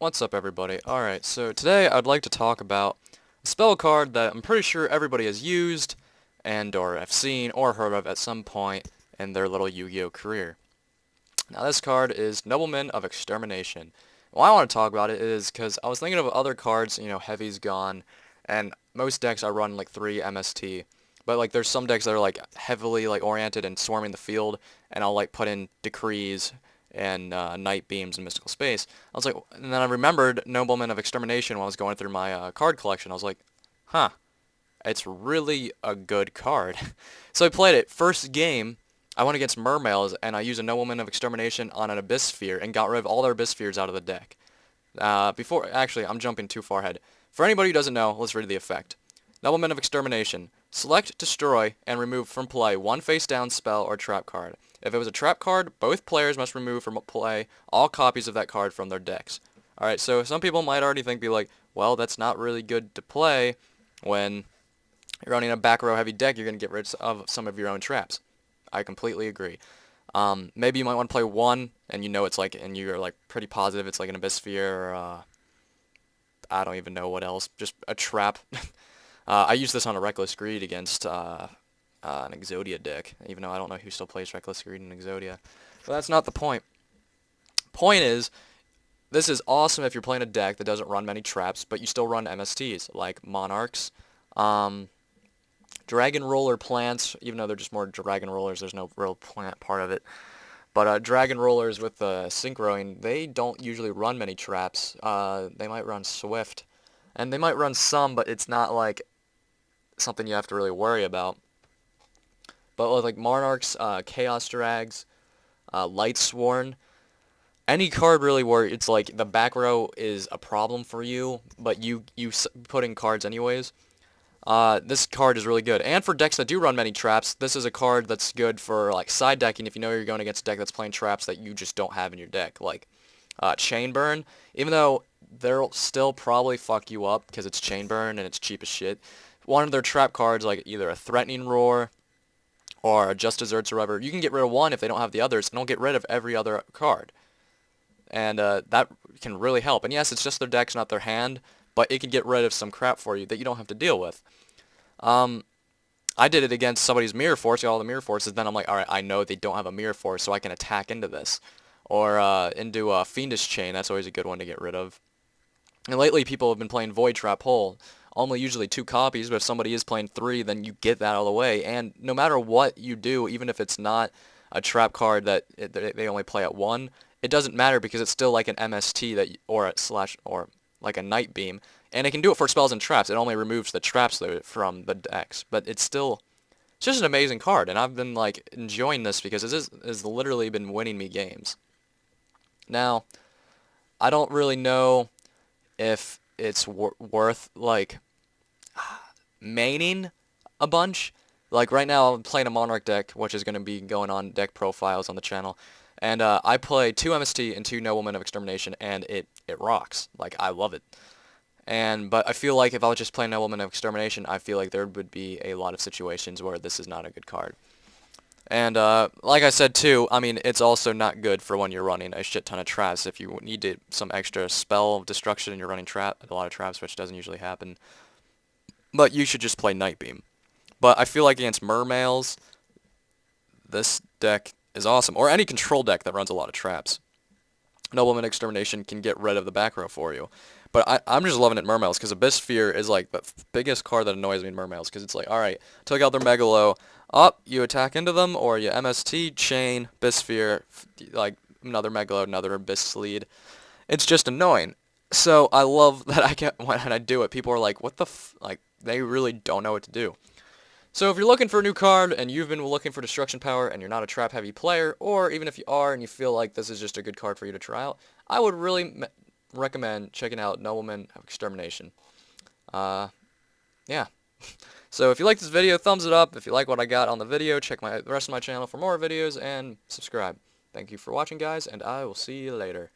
What's up, everybody? Alright, so today I'd like to talk about a spell card that I'm pretty sure everybody has used and or have seen or heard of at some point in their little Yu-Gi-Oh career. Now this card is Nobleman of Extermination. Why I want to talk about it is because I was thinking of other cards, Heavy's gone, and most decks I run like 3 MST. But like there's some decks that are like heavily like oriented and swarming the field, and I'll like put in Decrees and Night Beams and Mystical Space. I was like, and then I remembered Nobleman of Extermination when I was going through my card collection. I was like, huh, it's really a good card. So I played it. First game, I went against Mermails, and I used a Nobleman of Extermination on an Abyss Sphere and got rid of all their Abyss Spheres out of the deck. Actually, I'm jumping too far ahead. For anybody who doesn't know, let's read the effect. Nobleman of Extermination. Select, destroy, and remove from play one face-down spell or trap card. If it was a trap card, both players must remove from play all copies of that card from their decks. Alright, so some people might already be like, well, that's not really good to play when you're running a back row heavy deck, you're going to get rid of some of your own traps. I completely agree. Maybe you might want to play one, and it's like, and you're like pretty positive it's like an Abyss Sphere, or I don't even know what else, just a trap. I used this on a Reckless Greed against an Exodia deck, even though I don't know who still plays Reckless Greed in Exodia. But that's not the point. Point is, this is awesome if you're playing a deck that doesn't run many traps, but you still run MSTs, like Monarchs, Dragon Roller plants, even though they're just more Dragon Rollers, there's no real plant part of it. But Dragon Rollers with Synchroing, they don't usually run many traps. They might run Swift, and they might run some, but it's not like something you have to really worry about. But with like Monarchs, Chaos Drags, Light Sworn, any card really where it's like the back row is a problem for you, but you put in cards anyways. This card is really good. And for decks that do run many traps, this is a card that's good for like side decking if you know you're going against a deck that's playing traps that you just don't have in your deck. Like Chain Burn, even though they'll still probably fuck you up because it's Chain Burn and it's cheap as shit. One of their trap cards, like either a Threatening Roar or a Just Desserts or whatever, you can get rid of one if they don't have the others, and they'll get rid of every other card. And that can really help. And yes, it's just their decks, not their hand, but it can get rid of some crap for you that you don't have to deal with. I did it against somebody's Mirror Force, got all the Mirror Forces, then I'm like, alright, I know they don't have a Mirror Force, so I can attack into this. Or into a Fiendish Chain, that's always a good one to get rid of. And lately people have been playing Void Trap Hole. Only usually 2 copies, but if somebody is playing 3, then you get that out of the way. And no matter what you do, even if it's not a trap card that they only play at 1, it doesn't matter because it's still like an MST that or like a Night Beam, and it can do it for spells and traps. It only removes the traps from the decks, but it's just an amazing card, and I've been like enjoying this because it has literally been winning me games. Now, I don't really know if it's worth like maining a bunch. Like right now I'm playing a Monarch deck, which is going to be going on deck profiles on the channel. And I play 2 MST and 2 Noblemen of Extermination, and it rocks. Like, I love it. But I feel like if I was just playing Noblemen of Extermination, I feel like there would be a lot of situations where this is not a good card. And like I said too, I mean, it's also not good for when you're running a shit ton of traps. If you need some extra spell destruction and you're running a lot of traps, which doesn't usually happen. But you should just play Night Beam. But I feel like against Mermails, this deck is awesome. Or any control deck that runs a lot of traps. Nobleman Extermination can get rid of the back row for you. But I'm just loving it Mermails, because Abyss Sphere is like the biggest card that annoys me in Mermails, because it's like, alright, took out their Megalo, up, you attack into them, or you MST, Chain, Abyss Sphere, like another Megalo, another Abyss Lead. It's just annoying. So I love that when I do it, people are like, what the like, they really don't know what to do. So if you're looking for a new card, and you've been looking for destruction power, and you're not a trap-heavy player, or even if you are and you feel like this is just a good card for you to try out, I would really recommend checking out Nobleman of Extermination. Yeah. So if you like this video, thumbs it up. If you like what I got on the video, check the rest of my channel for more videos, and subscribe. Thank you for watching, guys, and I will see you later.